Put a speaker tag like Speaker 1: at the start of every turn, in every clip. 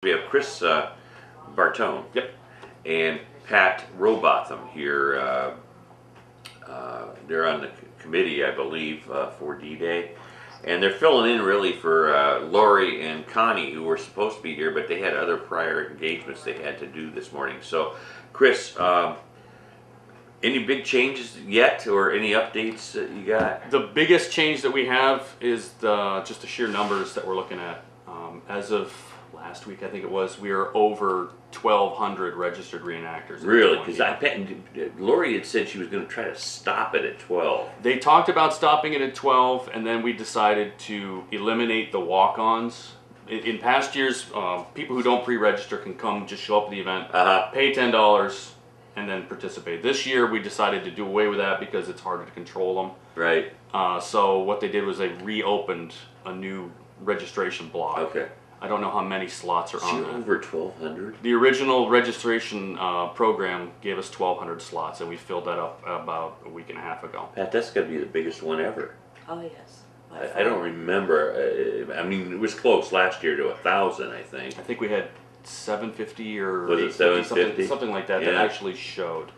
Speaker 1: We have Chris Bartone.
Speaker 2: Yep.
Speaker 1: And Pat Robotham here. They're on the committee, I believe, for D-Day. And they're filling in really for Lori and Connie, who were supposed to be here, but they had other prior engagements they had to do this morning. So, Chris, any big changes yet, or any updates that you got?
Speaker 2: The biggest change that we have is just the sheer numbers that we're looking at. As of last week, I think it was, we are over 1,200 registered reenactors.
Speaker 1: Really? Because I bet Lori had said she was going to try to stop it at 12.
Speaker 2: They talked about stopping it at 12, and then we decided to eliminate the walk-ons. In past years, people who don't pre-register can come, just show up at the event, pay $10, and then participate. This year, we decided to do away with that because it's harder to control them.
Speaker 1: Right.
Speaker 2: So what they did was they reopened a new registration block.
Speaker 1: Okay.
Speaker 2: I don't know how many slots are on
Speaker 1: there.
Speaker 2: that.
Speaker 1: Over 1,200?
Speaker 2: The original registration program gave us 1,200 slots, and we filled that up about a week and a half ago.
Speaker 1: Pat, that's got to be the biggest one ever.
Speaker 3: Oh, yes.
Speaker 1: I don't remember. I mean, it was close last year to 1,000, I think.
Speaker 2: I think we had 750 or
Speaker 1: was it 750?
Speaker 2: something like that, that actually showed.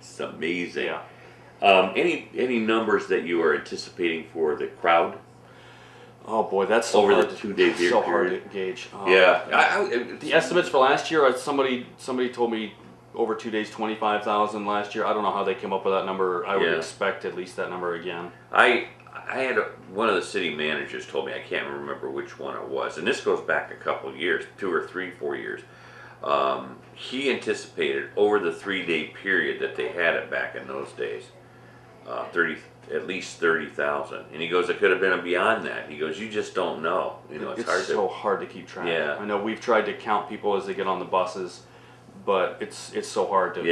Speaker 1: It's amazing.
Speaker 2: Yeah.
Speaker 1: Any numbers that you are anticipating for the crowd?
Speaker 2: Oh boy, that's so
Speaker 1: over
Speaker 2: hard
Speaker 1: the 2 day period.
Speaker 2: So hard to gauge. The estimates for last year, somebody told me over 2 days 25,000 last year. I don't know how they came up with that number. I would expect at least that number again.
Speaker 1: I had one of the city managers told me, I can't remember which one it was, and this goes back a couple of years, 2 or 3, 4 years. He anticipated over the 3 day period that they had it back in those days, at least 30,000, and he goes, it could have been beyond that. He goes, you just don't know. You know, it's
Speaker 2: hard to keep track.
Speaker 1: Yeah.
Speaker 2: I know we've tried to count people as they get on the buses, but it's so hard to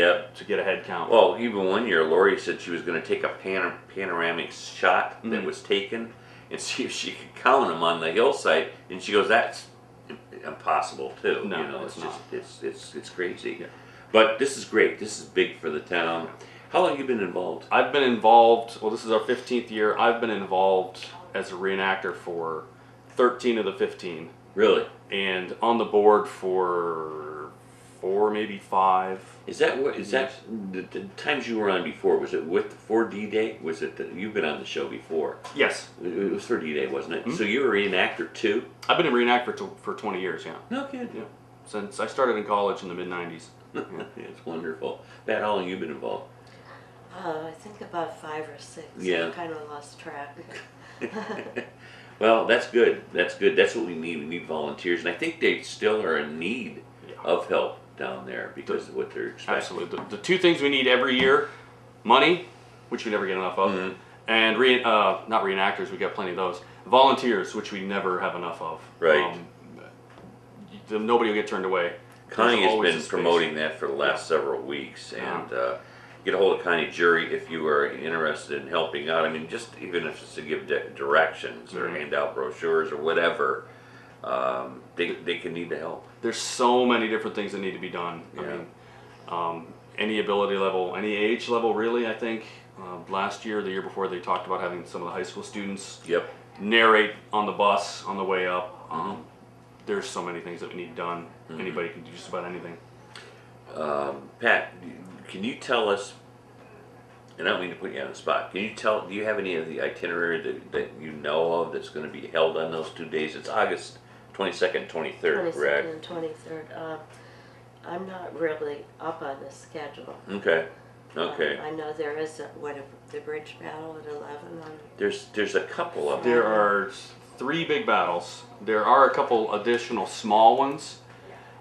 Speaker 2: get a head count.
Speaker 1: Well, even one year, Lori said she was going to take a panoramic shot that was taken and see if she could count them on the hillside, and she goes, that's impossible too.
Speaker 2: No,
Speaker 1: you know,
Speaker 2: it's not.
Speaker 1: It's crazy.
Speaker 2: Yeah.
Speaker 1: But this is great. This is big for the town. How long have you been involved?
Speaker 2: I've been involved, well, this is our 15th year. I've been involved as a reenactor for 13 of the 15.
Speaker 1: Really?
Speaker 2: And on the board for 4, maybe 5.
Speaker 1: Is that the times you were on before? Was it for D-Day? Was it you've been on the show before?
Speaker 2: Yes.
Speaker 1: It was for D-Day, wasn't it? So you were a reenactor too?
Speaker 2: I've been a reenactor for 20 years, yeah.
Speaker 1: No kidding.
Speaker 2: Yeah. Since I started in college in the mid-90s.
Speaker 1: Yeah. It's wonderful. Pat, how long have you been involved?
Speaker 3: I think about 5 or 6.
Speaker 1: Yeah.
Speaker 3: I kind of lost track.
Speaker 1: Well, that's good. That's good. That's what we need. We need volunteers, and I think they still are in need of help down there because of what they're expecting.
Speaker 2: Absolutely. The 2 things we need every year: money, which we never get enough of, and not reenactors. We got plenty of those. Volunteers, which we never have enough of.
Speaker 1: Right.
Speaker 2: Nobody will get turned away.
Speaker 1: Connie has been promoting that for the last several weeks, and get a hold of Connie Jury if you are interested in helping out. I mean, just even if it's to give directions or hand out brochures or whatever, they can need the help.
Speaker 2: There's so many different things that need to be done. I mean, any ability level, any age level, really. I think last year, the year before, they talked about having some of the high school students narrate on the bus on the way up. There's so many things that need done. Anybody can do just about anything.
Speaker 1: Pat, can you tell us, and I don't mean to put you on the spot, do you have any of the itinerary that you know of that's going to be held on those 2 days? It's August 22nd, 23rd, correct?
Speaker 3: 22nd and 23rd. I'm not really up on the schedule.
Speaker 1: Okay. Okay.
Speaker 3: I know there is the bridge battle at 11 on.
Speaker 1: There's a couple of them.
Speaker 2: There are 3 big battles. There are a couple additional small ones.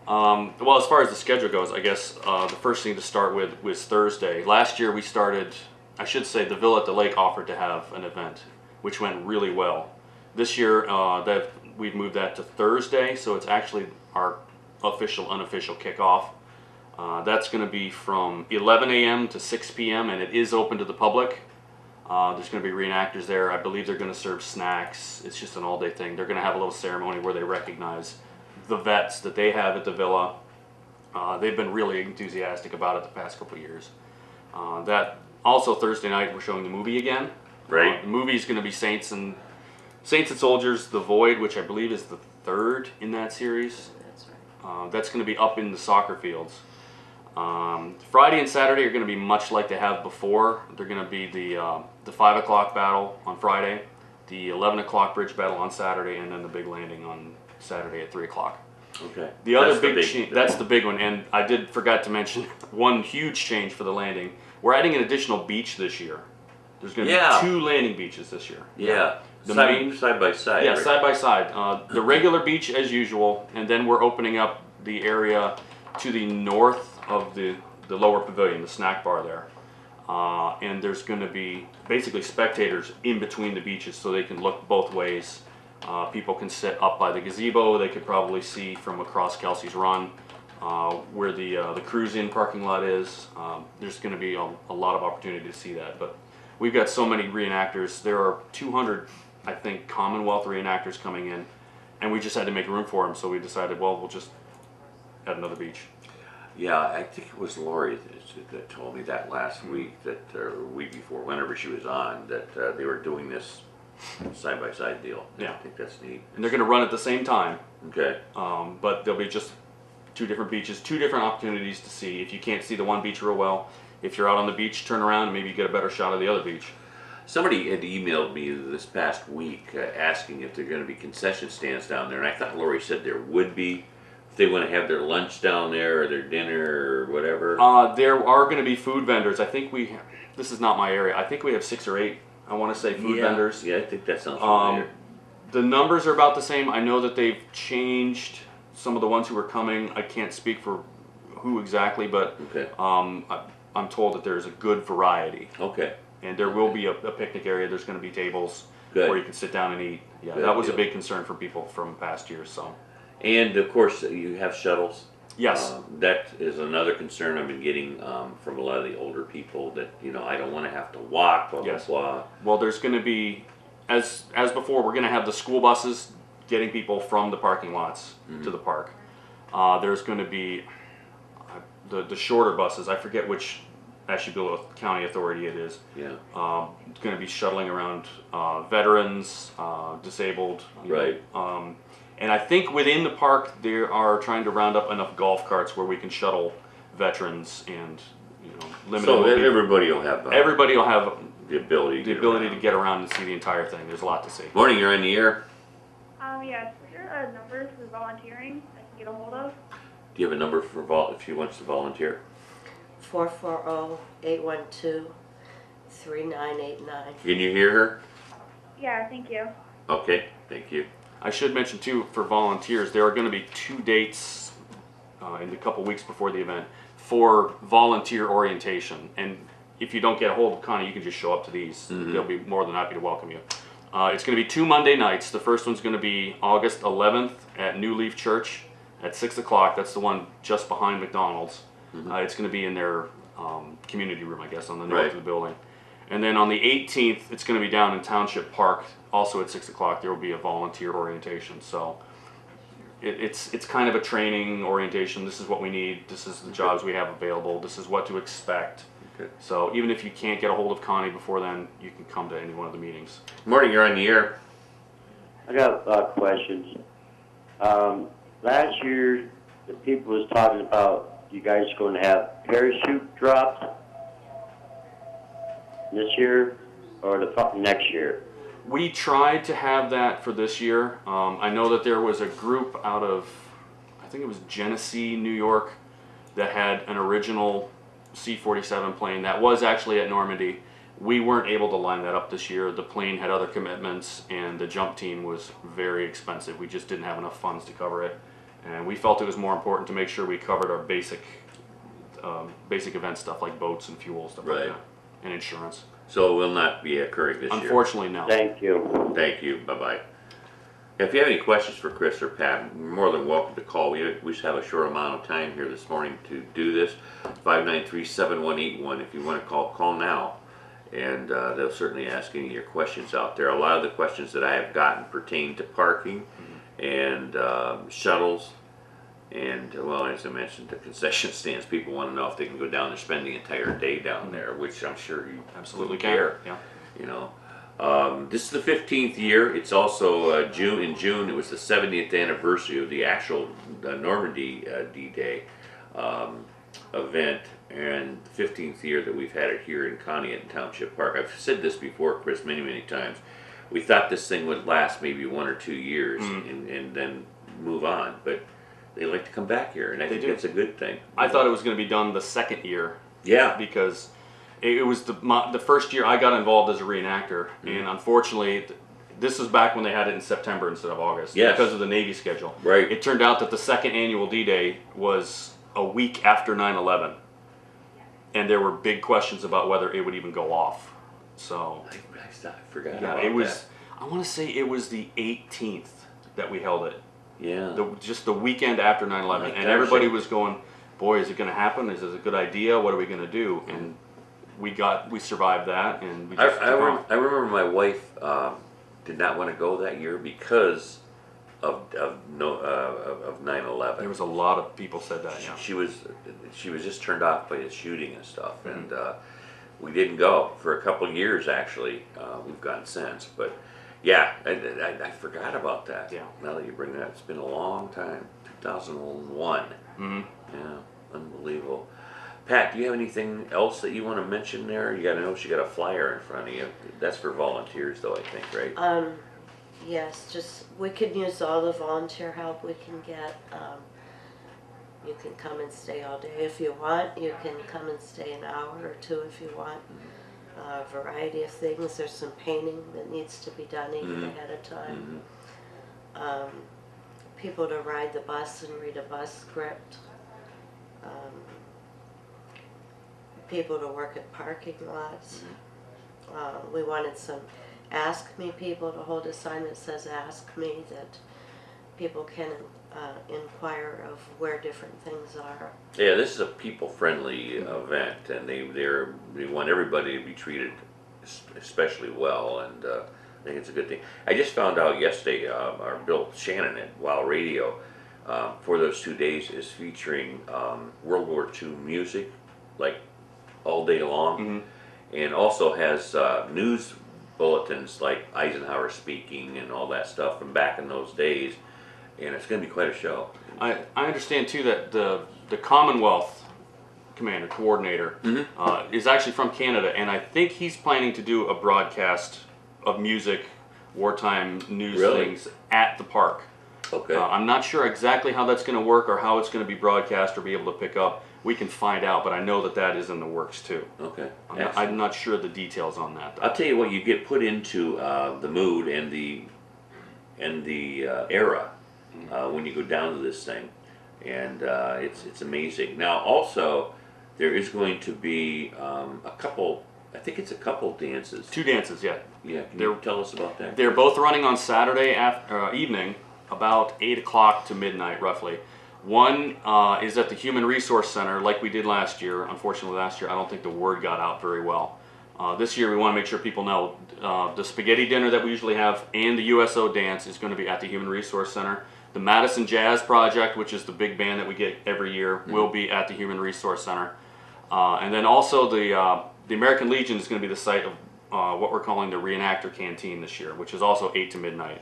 Speaker 2: Well, as far as the schedule goes, I guess the first thing to start with was Thursday. Last year we started, I should say, the Villa at the Lake offered to have an event, which went really well. This year we've moved that to Thursday, so it's actually our unofficial kickoff. That's going to be from 11 a.m. to 6 p.m. and it is open to the public. There's going to be reenactors there. I believe they're going to serve snacks. It's just an all-day thing. They're going to have a little ceremony where they recognize the vets that they have at the Villa. They've been really enthusiastic about it the past couple of years. That also Thursday night we're showing the movie again.
Speaker 1: Right.
Speaker 2: The movie is going to be Saints and Soldiers: The Void, which I believe is the 3rd in that series.
Speaker 3: That's
Speaker 2: That's going to be up in the soccer fields. Friday and Saturday are going to be much like they have before. They're going to be the 5 o'clock battle on Friday, the 11 o'clock bridge battle on Saturday, and then the big landing on Saturday at 3 o'clock.
Speaker 1: Okay.
Speaker 2: The other that's the big one, and I forgot to mention one huge change for the landing. We're adding an additional beach this year. There's going to be 2 landing beaches this year.
Speaker 1: Yeah.
Speaker 2: The
Speaker 1: side by side.
Speaker 2: Yeah,
Speaker 1: right?
Speaker 2: side by side. The regular beach as usual, and then we're opening up the area to the north of the lower pavilion, the snack bar there. And there's going to be basically spectators in between the beaches so they can look both ways. People can sit up by the gazebo. They could probably see from across Kelsey's Run where the cruise-in parking lot is. There's going to be a lot of opportunity to see that. But we've got so many reenactors. There are 200, I think, Commonwealth reenactors coming in, and we just had to make room for them. So we decided, well, we'll just add another beach.
Speaker 1: Yeah, I think it was Lori that told me that last week, or week before, whenever she was on, that they were doing this side-by-side deal.
Speaker 2: Yeah.
Speaker 1: I think that's neat.
Speaker 2: And they're going to run at the same time.
Speaker 1: Okay.
Speaker 2: But there'll be just 2 different beaches, 2 different opportunities to see. If you can't see the one beach real well, if you're out on the beach, turn around and maybe you get a better shot of the other beach.
Speaker 1: Somebody had emailed me this past week asking if there are going to be concession stands down there, and I thought Lori said there would be. If they want to have their lunch down there or their dinner or whatever.
Speaker 2: There are going to be food vendors. I think this is not my area. I think we have 6 or 8, I want to say, food vendors.
Speaker 1: Yeah, I think that sounds familiar.
Speaker 2: The numbers are about the same. I know that they've changed some of the ones who are coming. I can't speak for who exactly, but
Speaker 1: Okay.
Speaker 2: I'm told that there's a good variety.
Speaker 1: Okay.
Speaker 2: And there will be a picnic area. There's going to be tables
Speaker 1: Good.
Speaker 2: where you can sit down and eat. Yeah,
Speaker 1: Good
Speaker 2: that was a
Speaker 1: deal.
Speaker 2: big concern for people from past years. So.
Speaker 1: And of course, you have shuttles.
Speaker 2: Yes.
Speaker 1: That is another concern I've been getting from a lot of the older people that, I don't want to have to walk, blah,
Speaker 2: Yes.
Speaker 1: blah, blah.
Speaker 2: Well, there's going to be, as before, we're going to have the school buses getting people from the parking lots to the park. There's going to be the shorter buses. I forget which Ashtabula County Authority it is.
Speaker 1: Yeah.
Speaker 2: It's going to be shuttling around veterans, disabled.
Speaker 1: Right.
Speaker 2: And I think within the park they are trying to round up enough golf carts where we can shuttle veterans and limited.
Speaker 1: So
Speaker 2: mobility.
Speaker 1: everybody will have
Speaker 2: Everybody will have
Speaker 1: the ability
Speaker 2: to get around and see the entire thing. There's a lot to see.
Speaker 1: Morning, you're on the air.
Speaker 4: Yes, is there a number for volunteering I can get a hold of?
Speaker 1: Do you have a number for if she wants to volunteer?
Speaker 3: 440-812-3989.
Speaker 1: Can you hear her?
Speaker 4: Yeah, thank you.
Speaker 1: Okay, thank you.
Speaker 2: I should mention too, for volunteers, there are going to be 2 dates in the couple weeks before the event for volunteer orientation. And if you don't get a hold of Connie, you can just show up to these. They'll be more than happy to welcome you. It's going to be 2 Monday nights. The first one's going to be August 11th at New Leaf Church at 6 o'clock. That's the one just behind McDonald's. It's going to be in their community room, I guess, on the north of the building. And then on the 18th, it's going to be down in Township Park, also at 6 o'clock. There will be a volunteer orientation. So it's kind of a training orientation. This is what we need. This is the jobs we have available. This is what to expect.
Speaker 1: Okay.
Speaker 2: So even if you can't get a hold of Connie before then, you can come to any one of the meetings.
Speaker 1: Morning, you're on the air.
Speaker 5: I got questions. Last year, the people was talking about you guys going to have parachute drops this year or the next year.
Speaker 2: We tried to have that for this year. I know that there was a group out of, I think it was Genesee, New York, that had an original C-47 plane that was actually at Normandy. We weren't able to line that up this year. The plane had other commitments and the jump team was very expensive. We just didn't have enough funds to cover it. And we felt it was more important to make sure we covered our basic event stuff like boats and fuel, stuff like that, and insurance.
Speaker 1: So it will not be occurring this year.
Speaker 2: Unfortunately, no.
Speaker 5: Thank you.
Speaker 1: Thank you. Bye-bye. If you have any questions for Chris or Pat, you're more than welcome to call. We just have a short amount of time here this morning to do this. 593-7181. If you want to call now. And they'll certainly ask any of your questions out there. A lot of the questions that I have gotten pertain to parking and shuttles. And, well, as I mentioned, the concession stands. People want to know if they can go down and spend the entire day down there, which I'm sure you
Speaker 2: Absolutely
Speaker 1: care.
Speaker 2: Yeah.
Speaker 1: You know, This is the 15th year. It's also June. In June, it was the 70th anniversary of the actual Normandy D-Day event, and the 15th year that we've had it here in Conneaut Township Park. I've said this before, Chris, many, many times. We thought this thing would last maybe 1 or 2 years and then move on, but they like to come back here, and I think that's a good thing.
Speaker 2: I thought it was going to be done the second year.
Speaker 1: Yeah.
Speaker 2: Because it was the first year I got involved as a reenactor, and unfortunately, this was back when they had it in September instead of August because of the Navy schedule.
Speaker 1: Right.
Speaker 2: It turned out that the second annual D-Day was a week after 9/11, and there were big questions about whether it would even go off. So
Speaker 1: I forgot
Speaker 2: yeah,
Speaker 1: about
Speaker 2: it was.
Speaker 1: that.
Speaker 2: I want to say it was the 18th that we held it.
Speaker 1: Yeah.
Speaker 2: Just the weekend after 9/11, and everybody was going, "Boy, is it going to happen? Is this a good idea? What are we going to do?" And we survived that, and we just
Speaker 1: I remember my wife did not want to go that year because of 9/11.
Speaker 2: There was a lot of people said that. Yeah.
Speaker 1: She was just turned off by the shooting and stuff, and we didn't go for a couple of years. Actually, we've gone since, but yeah, I forgot about that.
Speaker 2: Yeah.
Speaker 1: Now that you bring that, it's been a long time. 2001.
Speaker 2: Mm-hmm.
Speaker 1: Yeah, unbelievable. Pat, do you have anything else that you want to mention there? You got to know she got a flyer in front of you. That's for volunteers, though, I think, right?
Speaker 3: Yes, just, we can use all the volunteer help we can get. You can come and stay all day if you want. You can come and stay an hour or two if you want. A variety of things. There's some painting that needs to be done even ahead of time. People to ride the bus and read a bus script. People to work at parking lots. We wanted some Ask Me people to hold a sign that says Ask Me, that people can inquire of where different things are.
Speaker 1: Yeah, this is a people-friendly event, and they want everybody to be treated especially well, and I think it's a good thing. I just found out yesterday, our Bill Shannon at Wow Radio, for those 2 days is featuring World War II music, like all day long, and also has news bulletins like Eisenhower speaking and all that stuff from back in those days, and it's going to be quite a show.
Speaker 2: I understand too that the Commonwealth commander coordinator is actually from Canada, and I think he's planning to do a broadcast of music, wartime news things at the park.
Speaker 1: Okay.
Speaker 2: I'm not sure exactly how that's going to work or how it's going to be broadcast or be able to pick up. We can find out, but I know that is in the works too.
Speaker 1: Okay.
Speaker 2: I'm not sure the details on that, though.
Speaker 1: I'll tell you what, you get put into the mood and the era when you go down to this thing, and it's amazing. Now, also, there is going to be a couple. I think it's a couple dances.
Speaker 2: 2 dances, yeah.
Speaker 1: Yeah. Can you tell us about that?
Speaker 2: They're both running on Saturday evening, about 8 o'clock to midnight, roughly. One is at the Human Resource Center, like we did last year. Unfortunately, last year I don't think the word got out very well. This year we want to make sure people know the spaghetti dinner that we usually have and the USO dance is going to be at the Human Resource Center. The Madison Jazz Project, which is the big band that we get every year, will be at the Human Resource Center. And then also the American Legion is going to be the site of what we're calling the Reenactor Canteen this year, which is also 8 to midnight.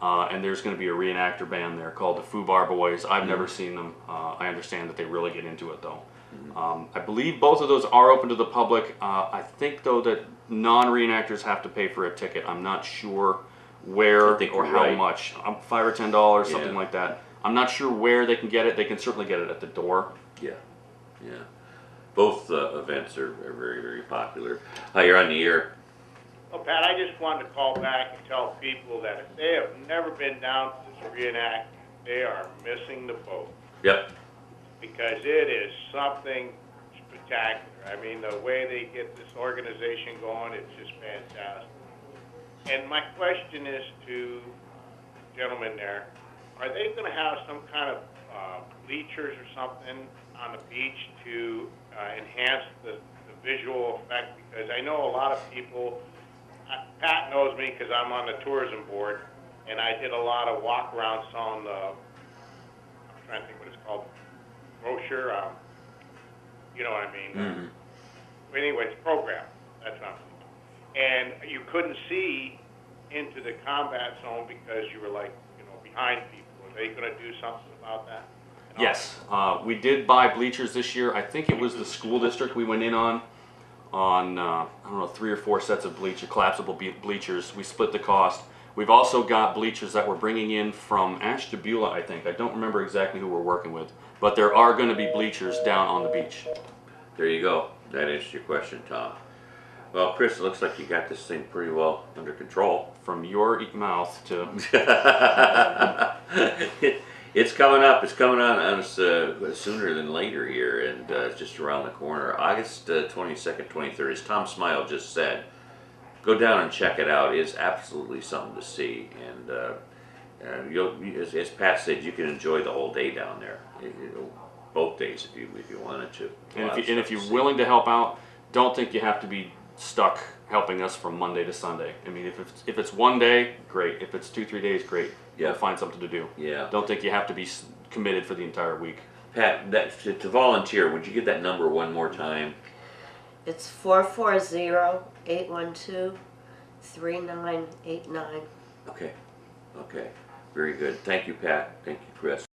Speaker 2: And there's going to be a reenactor band there called the Fubar Boys. I've never seen them. I understand that they really get into it, though. I believe both of those are open to the public. I think, though, that non-reenactors have to pay for a ticket. I'm not sure where or how much. $5 or $10, something like that. I'm not sure where they can get it. They can certainly get it at the door.
Speaker 1: Yeah, yeah. Both events are very, very popular. Hi, you're on the air.
Speaker 6: Well, Pat, I just wanted to call back and tell people that if they have never been down to this reenactment, they are missing the boat.
Speaker 1: Yep.
Speaker 6: Because it is something spectacular. I mean, the way they get this organization going, it's just fantastic. And my question is to the gentlemen there, are they going to have some kind of bleachers or something on the beach to enhance the visual effect? Because I know a lot of people, Pat knows me because I'm on the tourism board, and I did a lot of walk-arounds on the, I'm trying to think what it's called, brochure, you know what I mean? Anyway, it's program, that's what I'm thinking. and you couldn't see into the combat zone because you were like, behind people. Are they going to do something about that?
Speaker 2: Yes, we did buy bleachers this year. I think it was the school district we went in on I don't know, 3 or 4 sets of collapsible bleachers. We split the cost. We've also got bleachers that we're bringing in from Ashtabula, I think. I don't remember exactly who we're working with, but there are going to be bleachers down on the beach.
Speaker 1: There you go. That answers your question, Tom. Well, Chris, it looks like you got this thing pretty well under control.
Speaker 2: From your mouth to
Speaker 1: It's coming up. It's coming on us sooner than later here, and it's just around the corner. August 22nd, 23rd, as Tom Smile just said. Go down and check it out. It's absolutely something to see, and as Pat said, you can enjoy the whole day down there. Both days if you wanted to.
Speaker 2: And if you're willing to help out, don't think you have to be stuck helping us from Monday to Sunday. I mean, if it's one day, great. If it's 2-3 days, great.
Speaker 1: Yeah.
Speaker 2: We'll find something to do.
Speaker 1: Yeah.
Speaker 2: Don't think you have to be committed for the entire week.
Speaker 1: Pat, to volunteer, would you give that number one more time?
Speaker 3: It's 440-812-3989.
Speaker 1: Okay. Very good. Thank you, Pat. Thank you, Chris.